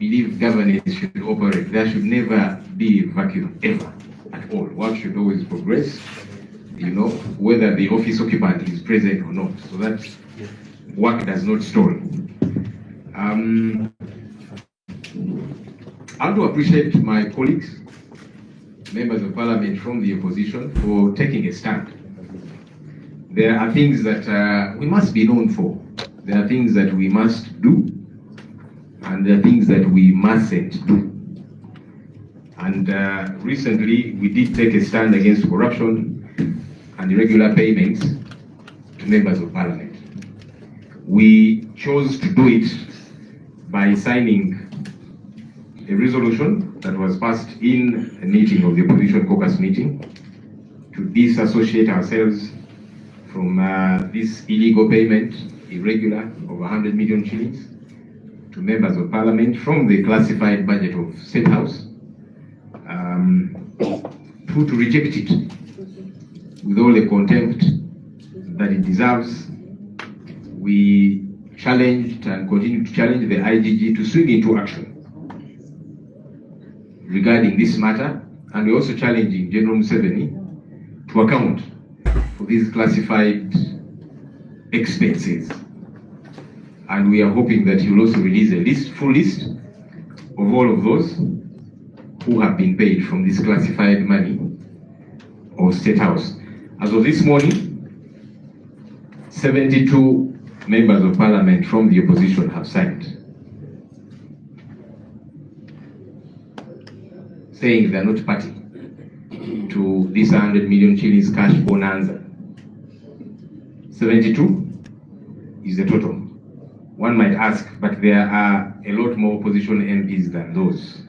believe governance should operate. There should never be a vacuum, ever, at all. Work should always progress, you know, whether the office occupant is present or not, so that work does not stall. I want to appreciate my colleagues, members of parliament from the opposition, for taking a stand. There are things that we must be known for. There are things that we must do, and there are things that we mustn't do. And recently, we did take a stand against corruption and irregular payments to members of parliament. We chose to do it by signing a resolution that was passed in a meeting of the opposition caucus meeting to disassociate ourselves from this illegal payment, irregular, of 100 million shillings to members of parliament from the classified budget of State House, to reject it with all the contempt that it deserves. We challenged and continue to challenge the IGG to swing into action regarding this matter, and we're also challenging General Museveni to account for these classified expenses. And we are hoping that he will also release a full list of all of those who have been paid from this classified money of State House. As of this morning, 72 members of parliament from the opposition have signed, saying they are not party to this 100 million shillings cash bonanza. 72 is the total. One might ask, but there are a lot more opposition MPs than those.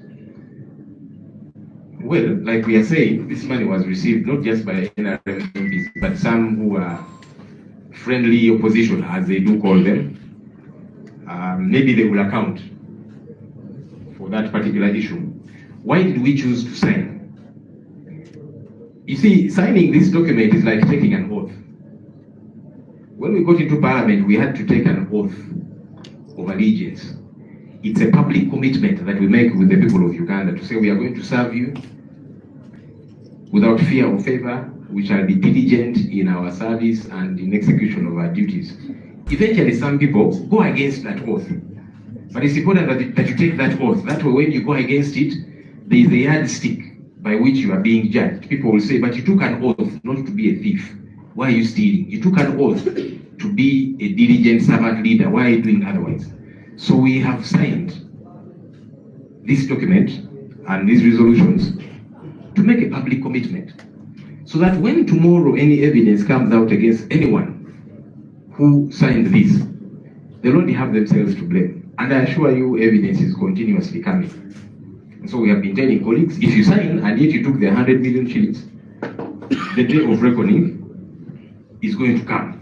Well, like we are saying, this money was received not just by NRM MPs, but some who are friendly opposition, as they do call them. Maybe they will account for that particular issue. Why did we choose to sign? You see, signing this document is like taking an oath. When we got into parliament, we had to take an oath of allegiance. It's a public commitment that we make with the people of Uganda to say we are going to serve you without fear or favor. We shall be diligent in our service and in execution of our duties. Eventually, some people go against that oath. But it's important that you take that oath. That way, when you go against it, there is a yardstick by which you are being judged. People will say, but you took an oath not to be a thief. Why are you stealing? You took an oath to be a diligent servant leader. Why are you doing otherwise? So we have signed this document and these resolutions to make a public commitment, so that when tomorrow any evidence comes out against anyone who signed this, they'll only have themselves to blame. And I assure you, evidence is continuously coming. And so we have been telling colleagues, if you sign and yet you took the 100 million shillings, the day of reckoning is going to come.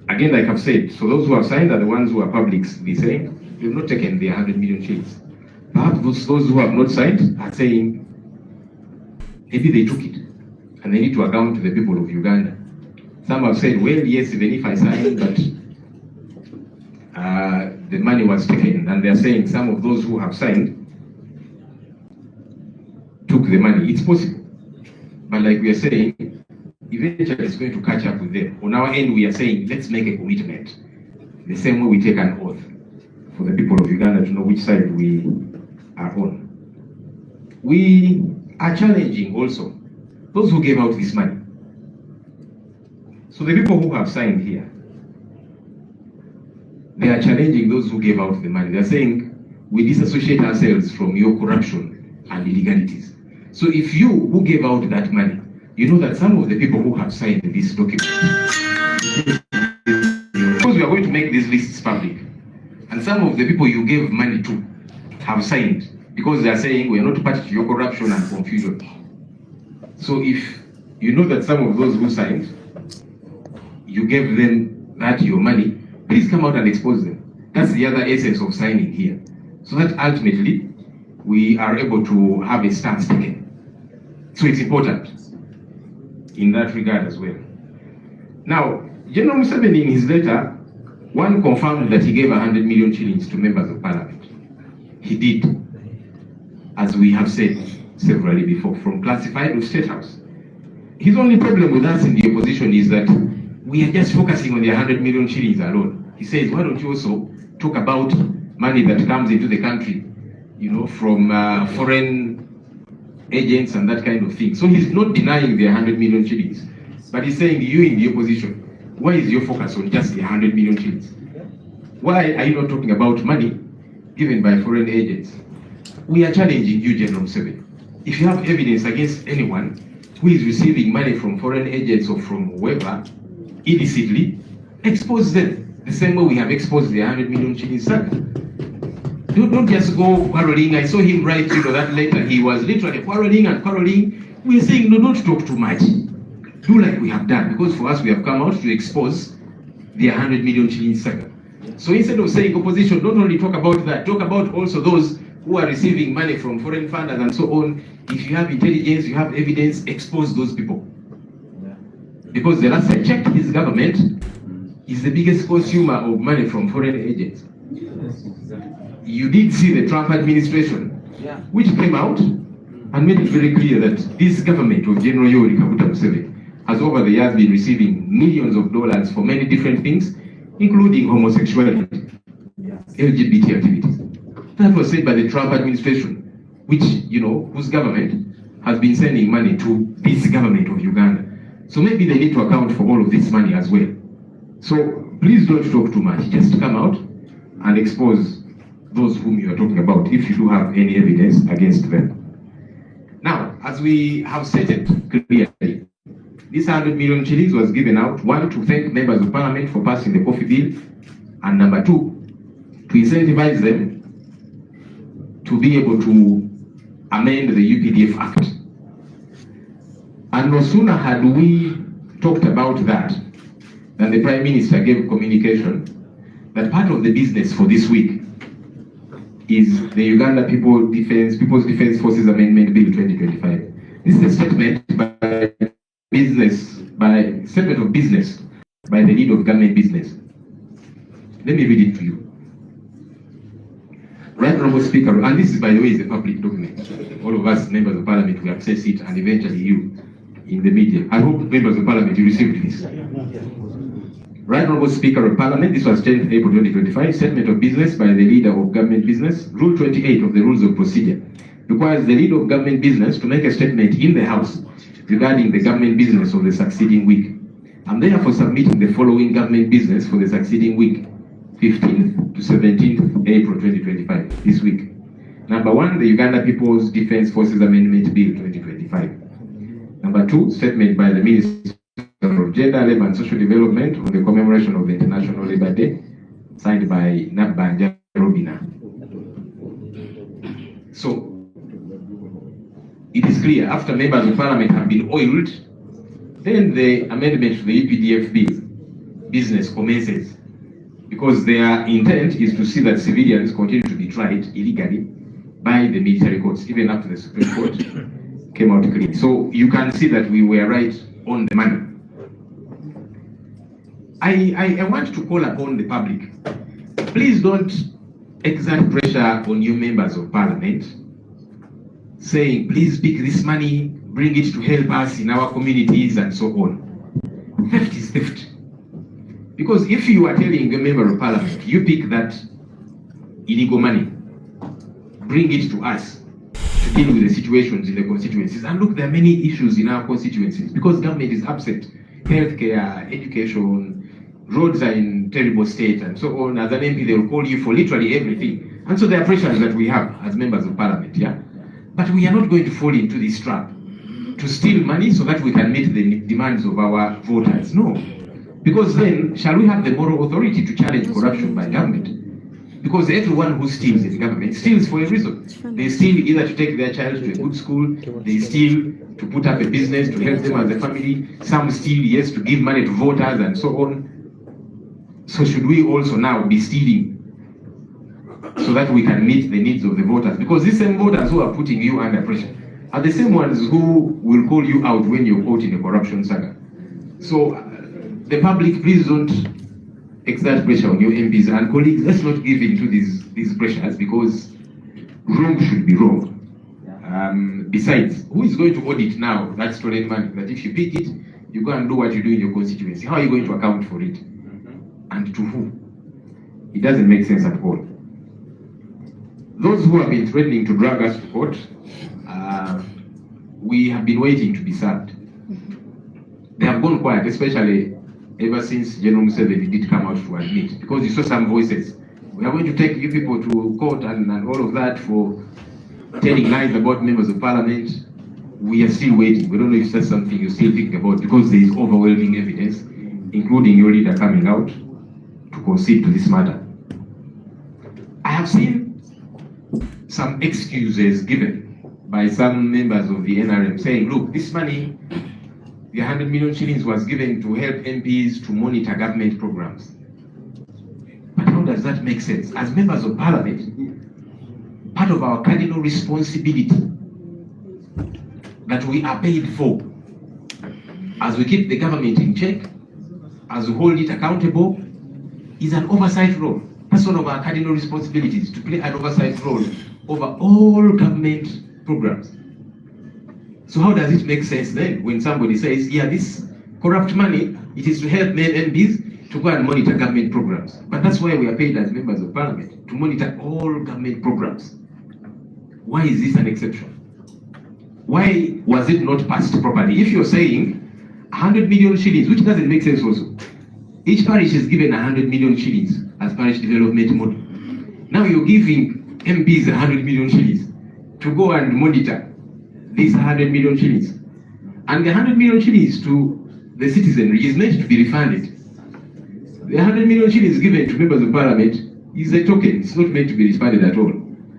Again, like I've said, so those who have signed are the ones who are publicly saying they've not taken the 100 million shillings. Perhaps those who have not signed are saying maybe they took it and they need to account to the people of Uganda. Some have said, well, yes, even if I signed, but the money was taken. And they're saying some of those who have signed took the money. It's possible. But like we are saying, eventually it's going to catch up with them. On our end, we are saying, let's make a commitment. The same way we take an oath for the people of Uganda to know which side we are on. We are challenging also those who gave out this money. So the people who have signed here, they are challenging those who gave out the money. They're saying, we disassociate ourselves from your corruption and illegalities. So if you who gave out that money, you know that some of the people who have signed this document, because we are going to make these lists public, and some of the people you gave money to have signed, because they are saying we are not party to your corruption and confusion. So if you know that some of those who signed, you gave them that your money, please come out and expose them. That's the other essence of signing here. So that ultimately, we are able to have a stance taken. So it's important in that regard as well. Now, General Museveni in his letter One confirmed that he gave 100 million shillings to members of parliament. He did, as we have said severally before, from classified to State House. His only problem with us in the opposition is that we are just focusing on the 100 million shillings alone. He says, why don't you also talk about money that comes into the country, you know, from foreign agents and that kind of thing. So he's not denying the 100 million shillings, but he's saying, you in the opposition, why is your focus on just the 100 million shillings? Why are you not talking about money given by foreign agents? We are challenging you, General Museveni. If you have evidence against anyone who is receiving money from foreign agents or from whoever illicitly, expose them the same way we have exposed the 100 million shillings saga. Don't just go quarreling. I saw him write, you know, that letter. He was literally quarreling and quarreling. We are saying, no, don't talk too much. Do like we have done, because for us, we have come out to expose the 100 million shillings saga. So instead of saying opposition, don't only talk about that, talk about also those who are receiving money from foreign funders and so on. If you have intelligence, you have evidence, expose those people. Because the last I checked, his government is the biggest consumer of money from foreign agents. You did see the Trump administration, which came out and made it very clear that this government of General Yoweri Kaguta Museveni has over the years been receiving millions of dollars for many different things, including homosexuality, LGBT activities. That was said by the Trump administration, which, you know, whose government has been sending money to this government of Uganda. So maybe they need to account for all of this money as well. So please don't talk too much. Just come out and expose those whom you are talking about, if you do have any evidence against them. Now, as we have stated clearly, this 100 million shillings was given out, one, to thank members of parliament for passing the coffee bill, and number two, to incentivize them to be able to amend the UPDF Act. And no sooner had we talked about that than the Prime Minister gave communication that part of the business for this week is the Uganda People's Defense Forces Amendment Bill 2025. This is a statement statement of business by the lead of government business. Let me read it to you. Right Honourable Speaker, and this is, by the way, is a public document. All of us members of parliament will access it, and eventually you in the media. I hope members of parliament you received this. Right Honourable Speaker of Parliament, this was 10th April 2025, statement of business by the leader of government business. Rule 28 of the Rules of Procedure requires the leader of government business to make a statement in the House regarding the government business of the succeeding week. I'm therefore submitting the following government business for the succeeding week, 15th to 17th April 2025, this week. Number one, the Uganda People's Defense Forces Amendment Bill 2025. Number two, statement by the Minister of Gender, Labour and Social Development on the commemoration of the International Labour Day, signed by Nabanja Robina. So, it is clear, after members of parliament have been oiled, then the amendment to the EPDF bill business commences, because their intent is to see that civilians continue to be tried illegally by the military courts, even after the Supreme Court came out clean. So you can see that we were right on the money. I want to call upon the public. Please don't exert pressure on you members of parliament, saying, please pick this money, bring it to help us in our communities and so on. Theft is theft. Because if you are telling a member of parliament, you pick that illegal money, bring it to us to deal with the situations in the constituencies. And look, there are many issues in our constituencies because government is absent. Healthcare, education, roads are in terrible state and so on. As an MP, they will call you for literally everything. And so there are pressures that we have as members of parliament, yeah? But we are not going to fall into this trap to steal money so that we can meet the demands of our voters. No. Because then, shall we have the moral authority to challenge corruption by government? Because everyone who steals in government steals for a reason. They steal either to take their child to a good school, they steal to put up a business to help them as a family, some steal, yes, to give money to voters and so on. So should we also now be stealing so that we can meet the needs of the voters? Because these same voters who are putting you under pressure are the same ones who will call you out when you're caught in a corruption saga. So the public, please don't exert pressure on your MPs and colleagues. Let's not give in to these pressures, because wrong should be wrong. Besides, who is going to audit now that stolen money? That if you pick it, you go and do what you do in your constituency. How are you going to account for it? And to who? It doesn't make sense at all. Those who have been threatening to drag us to court, we have been waiting to be served. They have gone quiet, especially ever since General Museveni did come out to admit, because you saw some voices. We are going to take you people to court and all of that for telling lies about members of parliament. We are still waiting. We don't know if that's something you're still thinking about, because there is overwhelming evidence, including your leader coming out to concede to this matter. I have seen some excuses given by some members of the NRM saying, look, this money, the 100 million shillings was given to help MPs to monitor government programs. But how does that make sense? As members of parliament, part of our cardinal responsibility that we are paid for, as we keep the government in check, as we hold it accountable, is an oversight role. That's one of our cardinal responsibilities, to play an oversight role over all government programs. So how does it make sense then when somebody says, yeah, this corrupt money, it is to help MPs to go and monitor government programs? But that's why we are paid as members of parliament, to monitor all government programs. Why is this an exception? Why was it not passed properly? If you're saying 100 million shillings, which doesn't make sense also. Each parish is given 100 million shillings as parish development model. Now you're giving MPs 100 million shillings to go and monitor these 100 million shillings. And the 100 million shillings to the citizenry is meant to be refunded. The 100 million shillings given to members of parliament is a token. It's not meant to be refunded at all.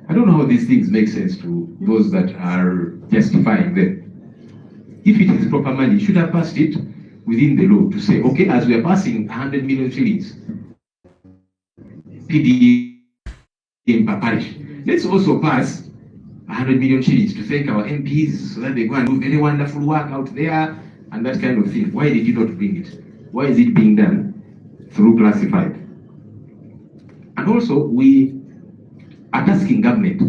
I don't know how these things make sense to those that are justifying them. If it is proper money, you should have passed it within the law to say, okay, as we are passing 100 million shillings PDM per parish, let's also pass 100 million shillings to thank our MPs so that they go and do very wonderful work out there and that kind of thing. Why did you not bring it? Why is it being done through classified? And also, we are asking government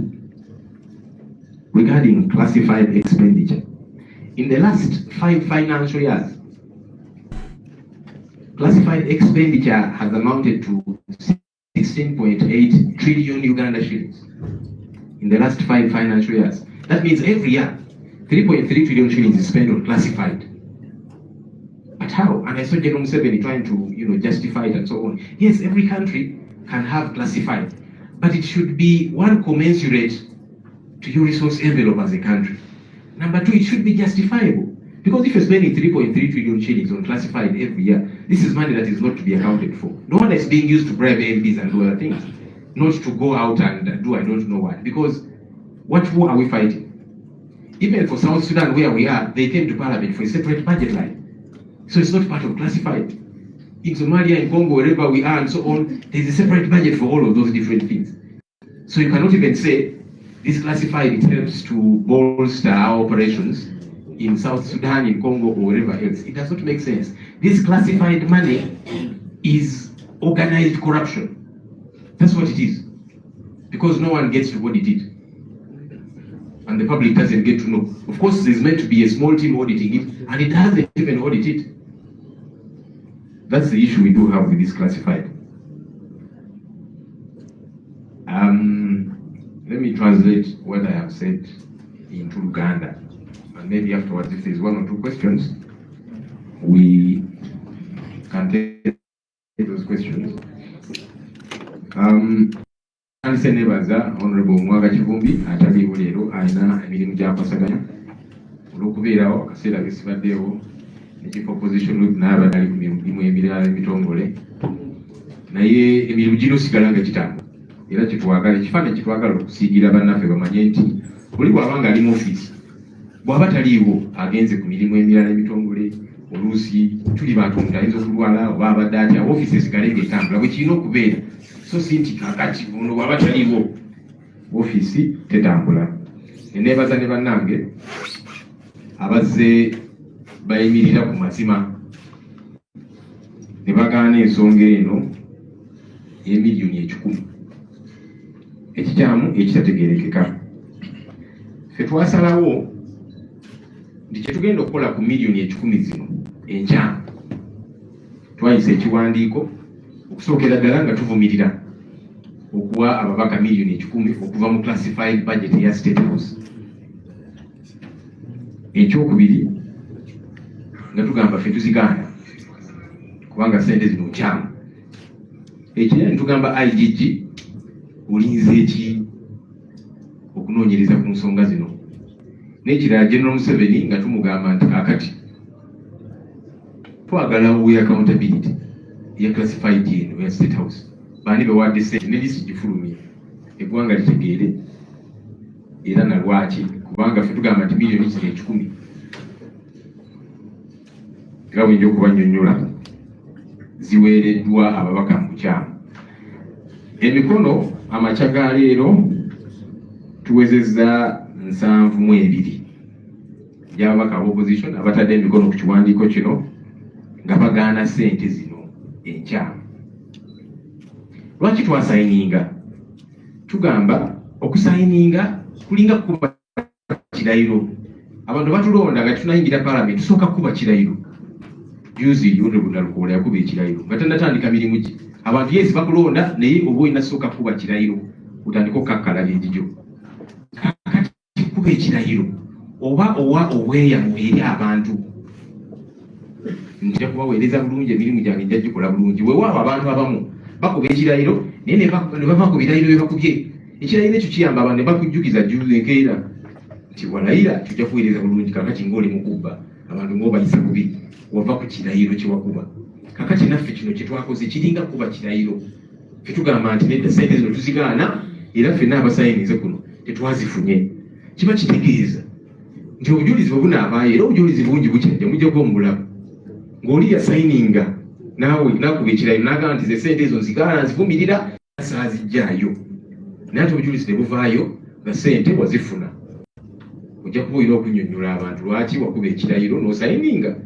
regarding classified expenditure. In the last 5 financial years, classified expenditure has amounted to 16.8 trillion Uganda shillings. In the last 5 financial years. That means every year, 3.3 trillion shillings is spent on classified. But how? And I saw General Museveni trying to, justify it and so on. Yes, every country can have classified, but it should be one commensurate to your resource envelope as a country. Number 2, it should be justifiable. Because if you're spending 3.3 trillion shillings on classified every year, this is money that is not to be accounted for. No one is being used to bribe MPs and do other things. Not to go out and do I don't know what. Because what war are we fighting? Even for South Sudan, where we are, they came to parliament for a separate budget line. So it's not part of classified. In Somalia, in Congo, wherever we are and so on, there's a separate budget for all of those different things. So you cannot even say this classified, it helps to bolster our operations in South Sudan, in Congo, or wherever else. It does not make sense. This classified money is organized corruption. That's what it is. Because no one gets to audit it. And the public doesn't get to know. Of course, there's meant to be a small team auditing it, and it hasn't even audited. That's the issue we do have with this classified. Let me translate what I have said into Uganda. And maybe afterwards, if there's 1 or 2 questions, we can take those questions. Anse nebaza Honorable Mwaga Kivumbi ataliwo leero alina emirimu gy'akwasaganya olw'okubeerawo akaseera gesibaddeewo ekifo opposition whip n'abadali ku mirimu emirala emitongole naye emirimu gino sigala nga kitambula era kitwagala ekifaananyi kitwagala okusiigira bannaffe bamanye nti buli bw'abanga ali mu ofiisi bw'aba taliiwo agenze ku mirimu emirala emitongole oluusi tuli bantu omuntu ayinza okulwala oba abadde atya ofiisi esigale ng'etambula bwe kirina okubeera. So si nti kakati ono bw'aba taliiwo ofiisi tetambula. Neebaza ne bannange abazze bayimirira ku mazima ne bagaana ensonga eno emiliyoni 10 ekikyamu ekitategeerekeka. Ffe twasalawo nti kyetugenda okukola ku miliyoni 10 zino enkyamu twayisa ekiwandiiko okusookera ddala nga tuvumirira okuwa ababaka miliyoni 10 okuva mu classified budget ya State House. Ekyokubiri nga tugamba ffe tuzigaana kubanga sente zino nkyamu. Ekirala netugamba IGG olinze eki okunoonyereza ku nsonga zino. N'ekirala General Museveni nga tumugamba nti kakati twagala we accountability ya classified eno ya State House. Bani bewadde sente ne lisi gifulumye eggwanga litegeere era na lwaki kubanga ffe tugamba nti miliyoni 10 nga bwinja okubannyonnyola ziweereddwa ababaka mu bukyamu. Emikono amakya ga leero tuwezezza 72 gy'ababaka ab'opposition abatadde emikono ku kiwandiiko kino nga bagaana sente zino enkyamu. Lwaki twasayininga? Tugamba okusayininga kulinga kuba kirayiro. Abantu batulonda nga tunayingira parliament tusooka kuba kirayiro. Juzi Honorable Lukola yakuba ekirayiro nga tannatandika mirimu gye. Abantu yesi bakulonda naye oba olina sooka kuba kirayiro otandika okukakkala byenjijo. Kakati kuba ekirayiro oba owa obweyamu eri abantu. Nja kubaweereza bulungi emirimu gyange nja gikola bulungi. Weewaawo abantu abamu bakuba ekirayiro naye ne bava ku birayiro bye bakubye. Ekirayiro ekyo kiyamba abantu ne bakujjukiza juzi enkeera nti walayira tujja kuweereza bulungi. Kakati ng'oli mu kubba abantu ng'obayisa bubi wava ku kirayiro kye wakuba. Kakati naffe kino kye twakoze kiringa kuba kirayiro. Ffe tugamba nti nedda sente zino tuzigaana era ffenna abasayinize kuno tetwazifunye. Kiba kitegeeza nti obujulizi bwe bunaabaayo era obujulizi bungi bukyajja mujja gw'omulabu ng'oli yasayininga naawe nakuba ekirayiro n'agamba nti ze sente ezo nzigaana nzivumirira saazijjaayo naye ate obujulizi ne buvaayo nga sente wazifuna. Ojja kuba olina okunnyonnyola abantu lwaki wakuba ekirayiro n'osayininga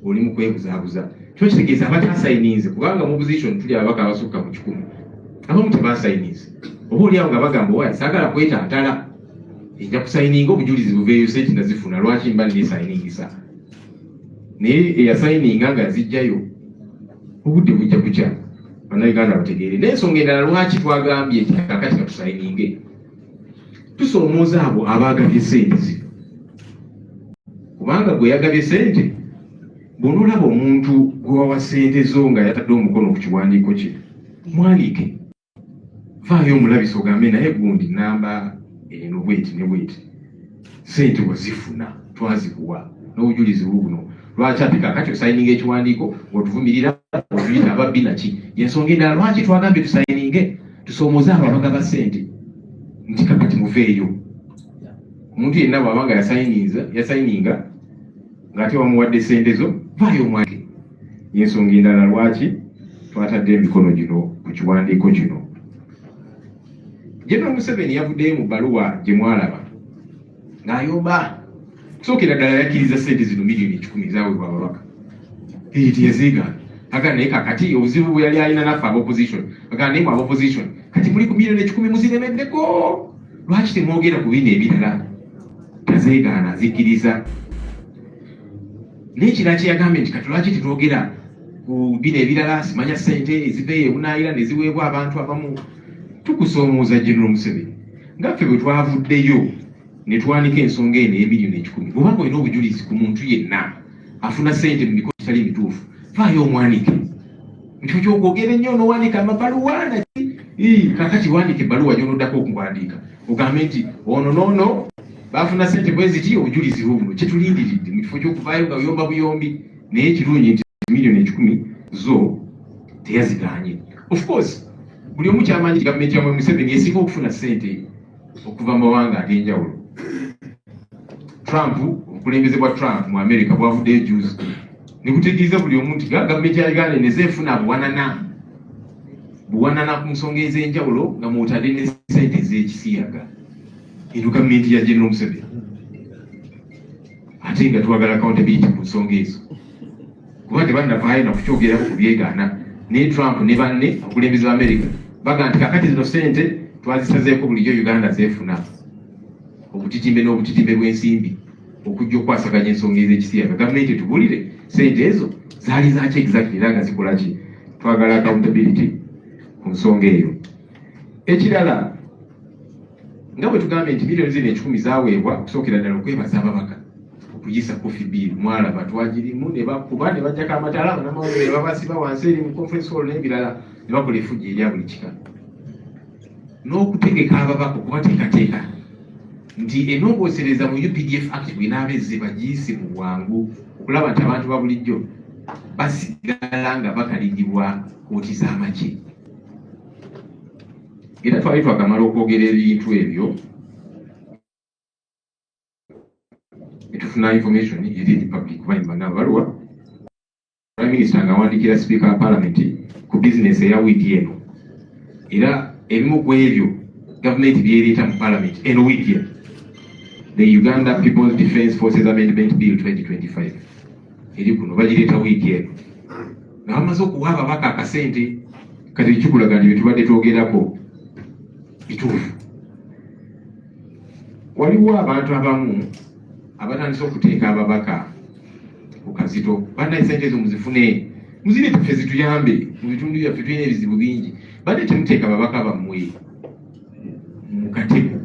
oli mu kwebuzaabuza. Kiba kitegeeza abatasayininze kubanga mu opposition tuli ababaka abasukka mu 10 abamu tebasayininze oba oliawo nga bagamba owaye saagala kwetaatala ejja kusayininga obujulizi buveeyo sente nazifuna lwaki mba nesayiningisa. Naye eyasayininga nga azijjayo obudde bujja kukya bannayuganda bategeere. N'ensonga endala lwaki twagambye nti kakati katusayininge tusoomooza abo abaagabye sente zino kubanga gwe yagabye sente bw'onoolaba omuntu gwe wawa sente zo nga yatadde omukono ku kiwandiiko kye mwanike vaayo omulabisa ogambe naye gundi namba eno bweti ne bweti sente wazifuna twazikuwa n'obujulizi bubuno. Lwaki ate kakati osayininga ekiwandiiko ng'otuvumirira otuyita ababbi naki? Yensonga endala lwaki twagambye tusayininge tusoomooze abo abagaba sente nti kakati muveeyo. Omuntu yenna bw'aba nga yasayininga ng'ate wamuwadde sente zo vaayo omwake. Yensonga endala lwaki twatadde emikono gino ku kiwandiiko kino. General Museveni yavuddeyo mu bbaluwa gye mwalaba ng'ayomba sookera ddala yakkiriza sente zino miliyoni 10 zaweebwa ababaka. Teyazigaana aga naye kakati obuzibu bwe yali alina naffe ab'opposition aga naye mu ab'opposition kati muli ku miliyoni 10 muziremeddeko lwaki temwogera ku bino ebirala? Tazeegaana azikkiriza. N'ekirala kye yagambye nti kati lwaki tetwogera ku bino ebirala? Simanya sente eziveeyo ebunaayira ne ziweebwa abantu abamu. Tukusoomooza General Museveni nga ffe bwe twavuddeyo ne twanika ensonga eno ey'emiliyoni 10 bw'obanga olina obujulizi ku muntu yenna afuna sente mu mikono gitali mituufu vaayo omwanike. Ekyo kyokwogera ennyo n'owanika amabaluwa naki kakati wanike ebbaluwa gy'onoddako okuwandiika ogambe nti ono noono baafuna sente bwe ziti obujulizi bubuno kyetulindiridde mu kifo ky'okuvaayo nga buyomba buyombi. Naye ekirungi nti miliyoni 10 zo teyazigaanye. Of course buli omu kyamanyi gavumenti ya Museveni esinga okufuna sente okuva mu mawanga ag'enjawulo. Trump, obukulembeze bwa Trump mu America bwavuddeyo juzi ne butegeeza buli omu nti gavumenti ya Uganda nezeefuna buwanana ku nsonga ez'enjawulo nga mwotadde ne sente ez'ekisiyaga. Eno gavumenti ya General Museveni ate nga twagala accountability ku nsonga ezo kuba tebannavaayo na kukyogerako ku byegaana. Ne Trump ne banne abakulembeze ba America baga nti kakati zino ssente twazisazeeko bulijjo Uganda zeefuna obutitimbe n'obutitimbe bw'ensimbi okujja okwasaganya ensonga ez'ekisiyaga. Gavumenti etubulire ssente ezo zaali zaki exactly era nga zikola ki? Twagala accountability ku nsonga eyo. Ekirala nga bwe tugambye nti miliyoni zino 10 zaaweebwa okusookera ddala okwebaza ababaka okuyisa coffee bill. Mwalaba twagirimu ne bakuba ne bajjako amatala bannamawulire ne babasiba wansi eri mu conference hall n'ebirala ne bakola efujjo erya buli kika n'okutegeka ababaka okubateekateeka nti enongoosereza mu UPDF Act bw'inaaba ezze bagiyise mu bwangu okulaba nti abantu ba bulijjo basigala nga bakaligibwa kooti z'amagye. Era twali twakamala okwogera ebintu ebyo etufuna information eri public kuba baluwa Prime Minister ng'awandiikira Speaker wa Parliament ku business eya wiiki eno, era ebimu ku ebyo gavumenti byereeta mu Parliament eno wiiki eno, the Uganda People's Defence Forces Amendment Bill 2025 eri kuno bagireeta wiiki eno nga bamaze okuwa ababaka akasente kati ekikulaga nti bye tubadde twogerako bituufu. Waliwo abantu abamu abatandise okuteeka ababaka ku kazito, bannaye sente ezo muzifune muzireete ffe zituyambe mu bitundu byaffe tulina ebizibu bingi, badde temuteeka ababaka bammwe mu katego,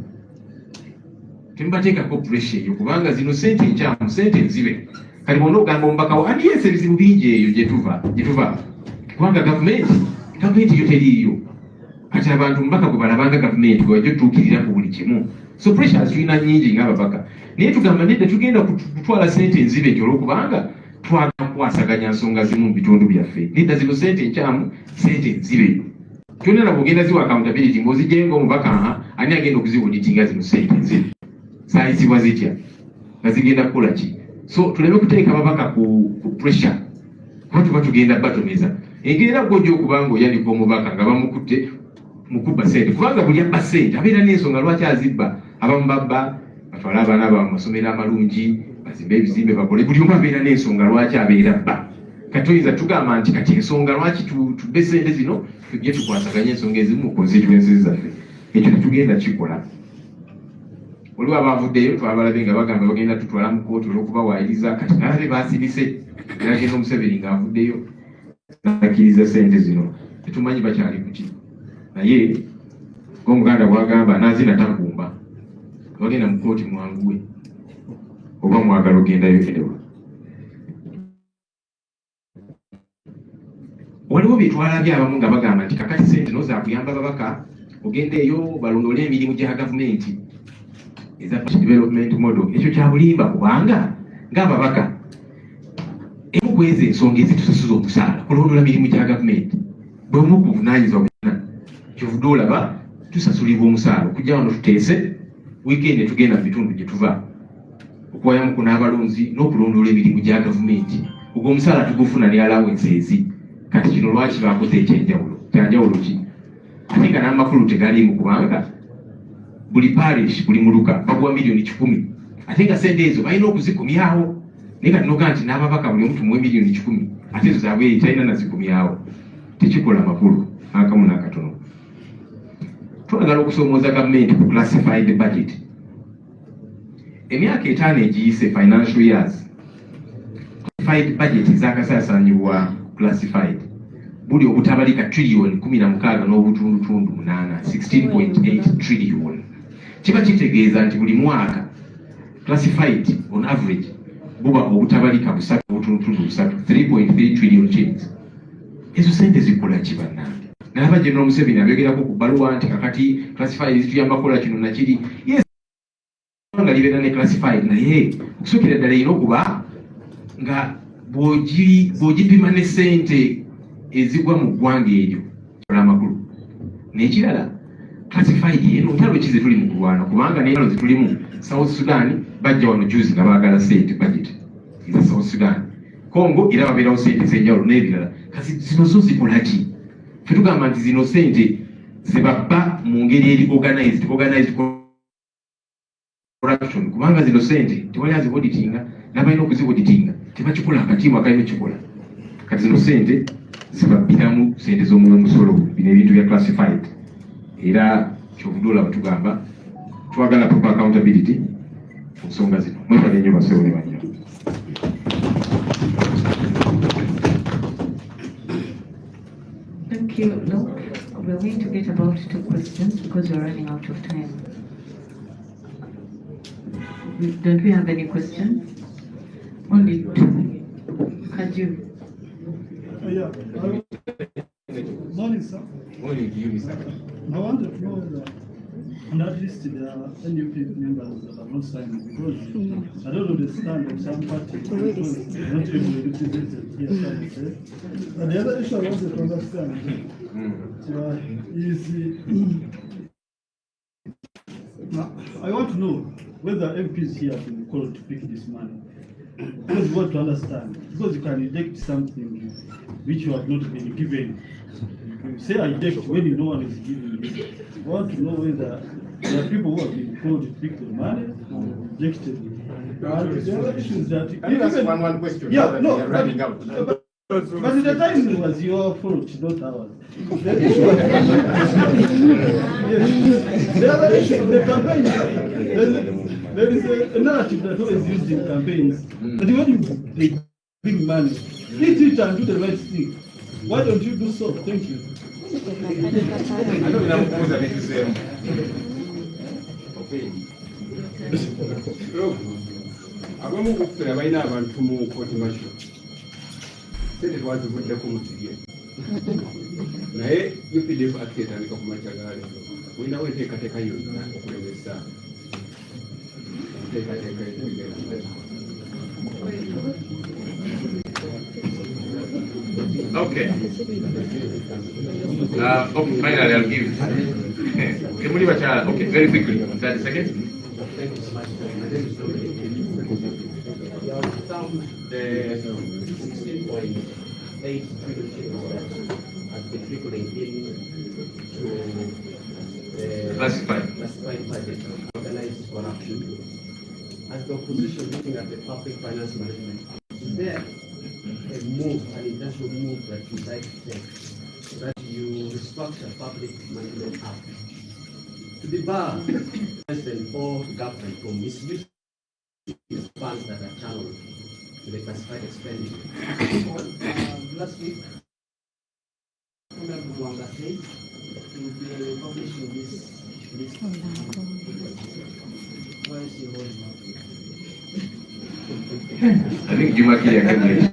temubateekako pressure eyo kubanga zino sente nkyamu, sente nzibe. Kati bonna ogamba omubaka wo andiyese ebizibu bingi eyo gye tuva kubanga gavumenti yo teriiyo. Kati abantu mbaka gwe balabanga gavumenti gwe wajja otuukirira ku buli kimu, so pressures tulina nnyingi ng'ababaka, naye tugamba nedda tugenda kutwala sente nzibe ekyo olwokubanga twagala kukwasaganya nsonga zimu mu bitundu byaffe. Nedda zino sente nkyamu, sente nzibe. Kyonna nabo ogenda ziwa accountability ng'ozigyenga omubaka ani agenda okuziwuditinga zino sente nzibe zaayisibwa zitya nga zigenda kukola ki? So tuleme kuteeka ababaka ku pressure kuba tuba tugenda batomeza engeri era gwojja okuba ng'oyanika omubaka nga bamukutte mukubba sente, kubanga buli abba sente abeera n'ensonga lwaki azibba. Abamu babba batwale abaana baabwe mu masomero amalungi, bazimbe ebizimbe bakole, buli omu abeera n'ensonga lwaki abeera bba. Kati oyinza tugamba nti kati ensonga lwaki tubbe sente zino tujje tukwasaganye ensonga ezimu mu constituencies zaffe, ekyo tetugenda kikola. Waliwo abavuddeyo twabalabe nga bagamba bagenda tutwala mu kooti olw'okubawaayiriza, kati nalabe baasibise era genda Museveni ng'avuddeyo n'akkiriza sente zino, tetumanyi bakyali ku ki. Naye ng'Omuganda bw'agamba naazina takumba, bagenda mu kooti mwanguwe oba mwagala ogendayo erewa. Waliwo bye twalabye abamu nga bagamba nti kakati sente no zaakuyamba ababaka ogenda eyo balondole emirimu gya gavumenti eza development model. Ekyo kya bulimba kubanga ng'ababaka emu kwezi ensonga ezitusasuza omusaala kulondola mirimu gya gavumenti bwemu okuvunaanyizibwa kyovudde olaba tusasulibwa omusaala okujja wano tuteese wiikendi tugenda mu bitundu gye tuva okuwayamu ku n'abalonzi n'okulondoola emirimu gya gavumenti. Ogwo omusaala tugufuna ne allowance ezi. Kati kino lwaki baakoze ekyenjawulo? Kyanjawulo ki? Ate nga n'amakulu tegaliimu kubanga buli parish buli muluka baguwa miliyoni 10, ate nga sente ezo balina okuzikumyawo. Naye kati noga nti n'ababaka buli omu tumuwe miliyoni 10 ate ezo zaabwe talina nazikumyawo. Tekikola makulu akamu n'akatono. Twagala okusoomooza gavumenti ku classified budget. Emyaka 5 egiyise financial years, classified budget zaakasaasaanyibwa classified buli obutabalika trillion 16 n'obutundutundu 8, 16.8 trillion. Kiba kitegeeza nti buli mwaka classified on average buba obutabalika 3 n'obutundutundu 3.3 trillion shillings. Ezo sente zikola ki bannange? Nalaba General Museveni abyogerako ku bbaluwa nti kakati classified zituyamba kola kino nakiri. Yes, nga libeera ne classified naye okusookera ddala erina okuba nga bw'ogipima ne sente ezigwa mu ggwanga eryo kola amakulu. N'ekirala classified eno ntalo ki ze tuli mu kulwana kubanga n'entalo ze tulimu South Sudan bajja wano juzi nga baagala sente budget eza South Sudan, Congo era babeerawo sente ez'enjawulo n'ebirala. Kasi zino zo zikola ki? Ffe tugamba nti zino sente ze babba mu ngeri eri organized corruption kubanga zino sente tewali aziwoditinga n'abalina okuziwoditinga tebakikola akatiibwa akalina ekikola. Kati zino sente zibabbiramu sente z'omusolo bino ebintu bya classified era kyobudoola bwetugamba twagala proper accountability ku nsonga zino. Mwebale nnyo basewo ne banyina. Thank you. Look, we're going to get about 2 questions because we're running out of time. Don't we have any questions? Only 2. Could you? Yeah. Morning, sir. Morning to you, Mr. I want to know that on that list there are NUP members that are not signed because I don't understand of some party because they're not even represented here. And the other issue I wanted to understand is now, I want to know whether MPs here have been called to pick this money. Because we want to understand, because you can reject something which you have not been given. You say I reject when you no one is giving you. We want to know whether there are people who have been called to pick the money or rejected. And the other issue is that Can you ask one question? Yeah, no, you're running out. but at the time it was your fault, not ours. The other issue of the campaign, there is a narrative that always used in campaigns. That when you bring money, eat it and do the right thing. Why don't you do so? Thank you. I know you have to make the same. Okay. Abamu kufera balina abantu mu kooti masho sente twazivuddeku mu kigere naye UPDF Act etandika ku makya gaali olinawo enteekateeka yonna okulemesa enteekateeka ezigenda. Okay. Okay, finally I'll give. Okay, very quickly, 30 seconds. The 16.8 has been trickling in to Classified budget, organized corruption. As the opposition looking at the public finance management, is there a move, an intentional move that you'd like to take, that you restructure public management act to debar president or government from misusing funds that are channeled to the classified expenditure? Last week, Honorable Mwanga said he will be publishing this list. Why is he holding up? I think Juma Kili can make.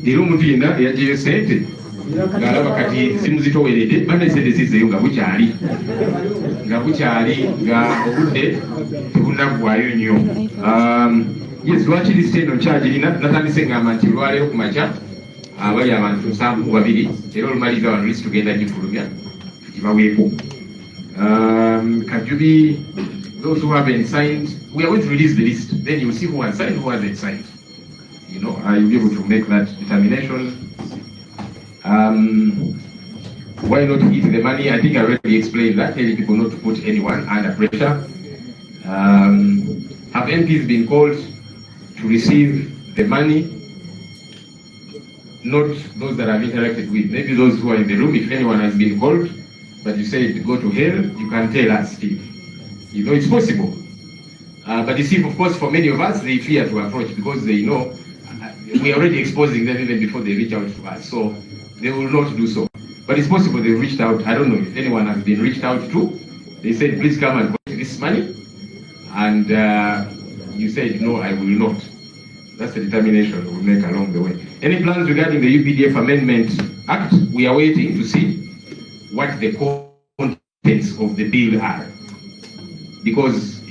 Era omuntu yenna yaggyeyo sente ng'alaba kati simuzitoweredde bane sente zizzeyo nga bukyali nga obudde tebunaggwayo nnyo. Yes, lwaki lisite eno nkyagirina natandise ngamba nti olwaleero ku makya abali abantu 72 era olumaliriza wano lisi tugenda gifulumya tugibaweeko. Kajubi, those who haven't signed, we are going to release the list. Then you will see who has signed, who hasn't signed. You know, you'll be able to make that determination. Why not eat the money? I think I already explained that, telling people not to put anyone under pressure. Have MPs been called to receive the money? Not those that I've interacted with, maybe those who are in the room. If anyone has been called, but you said go to hell, you can tell us, Steve. You know, it's possible. But you see, of course, for many of us, they fear to approach because they know we are already exposing them even before they reach out to us. So they will not do so. But it's possible they've reached out. I don't know if anyone has been reached out to. They said, please come and collect this money. And you said, no, I will not. That's the determination we'll make along the way. Any plans regarding the UPDF Amendment Act? We are waiting to see what the contents of the bill are. Because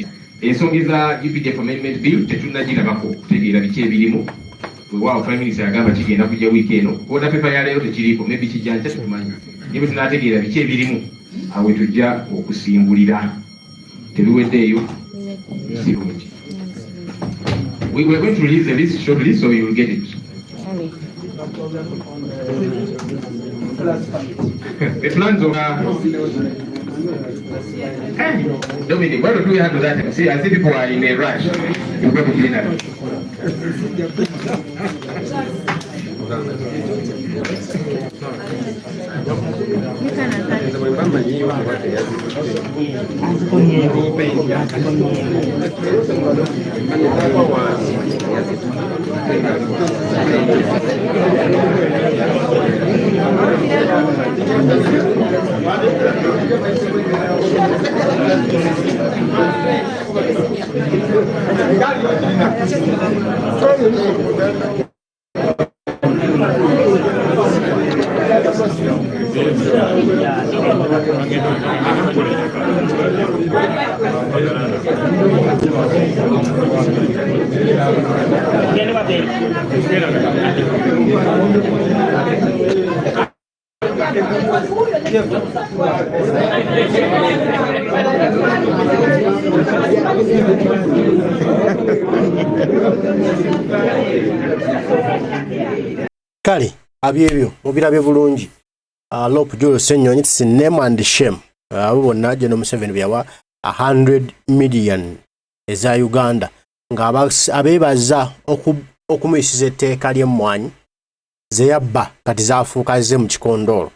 ensonga eza UPDF Amendment Bill tetunnagirabako kutegeera biki ebirimu. Weewaawo Prime Minister yagamba kigenda kujja wiiki eno. Order paper ya leero tekiriiko, maybe kijja nkya tetumanyi. Naye bwe tunaategeera biki ebirimu, awo tujja okusimbulira. Tebiweddeeyo sirungi. We were going to release the list shortly, so you will get it. The plans of Dominic, why don't we handle that? See, I see people are in a rush. You go to clean up. Kali abyebyo mubirabye bulungi Lope Joel Senyonyi it's name and shame abo bonna General Museveni byawa 100 million eza Uganda nga abebaza okumuyisiza etteeka ly'emmwanyi ze yabba kati zaafuuka ze mu kikondolo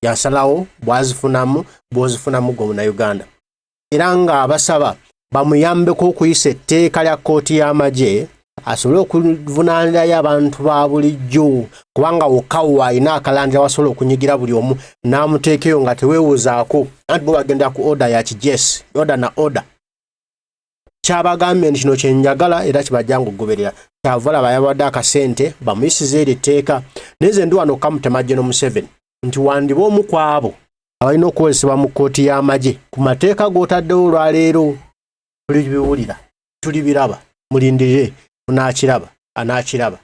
yasalawo bw'ozifunamu gwe na Uganda era nga abasaba bamuyambeko okuyisa etteeka lya kkooti y'amagye asobole okuvunaanirayo abantu ba bulijjo kubanga wokkawo alina akalandira wasobola okunyigira buli omu n'amuteekeyo nga teweewozaako anti bo bagenda ku order ya kijesi order na order kyabagambye nti kino kyenjagala era kibajjanga okugoberera kyavala bayawadde akasente bamuyisiza eri etteeka neze ndi wano kamutema General Museveni nti wandiba omu ku abo abalina okukozesebwa mu kkooti y'amagye ku mateeka g'otaddewo olwaleero tuli biwulira tuli biraba mulindirire anaakiraba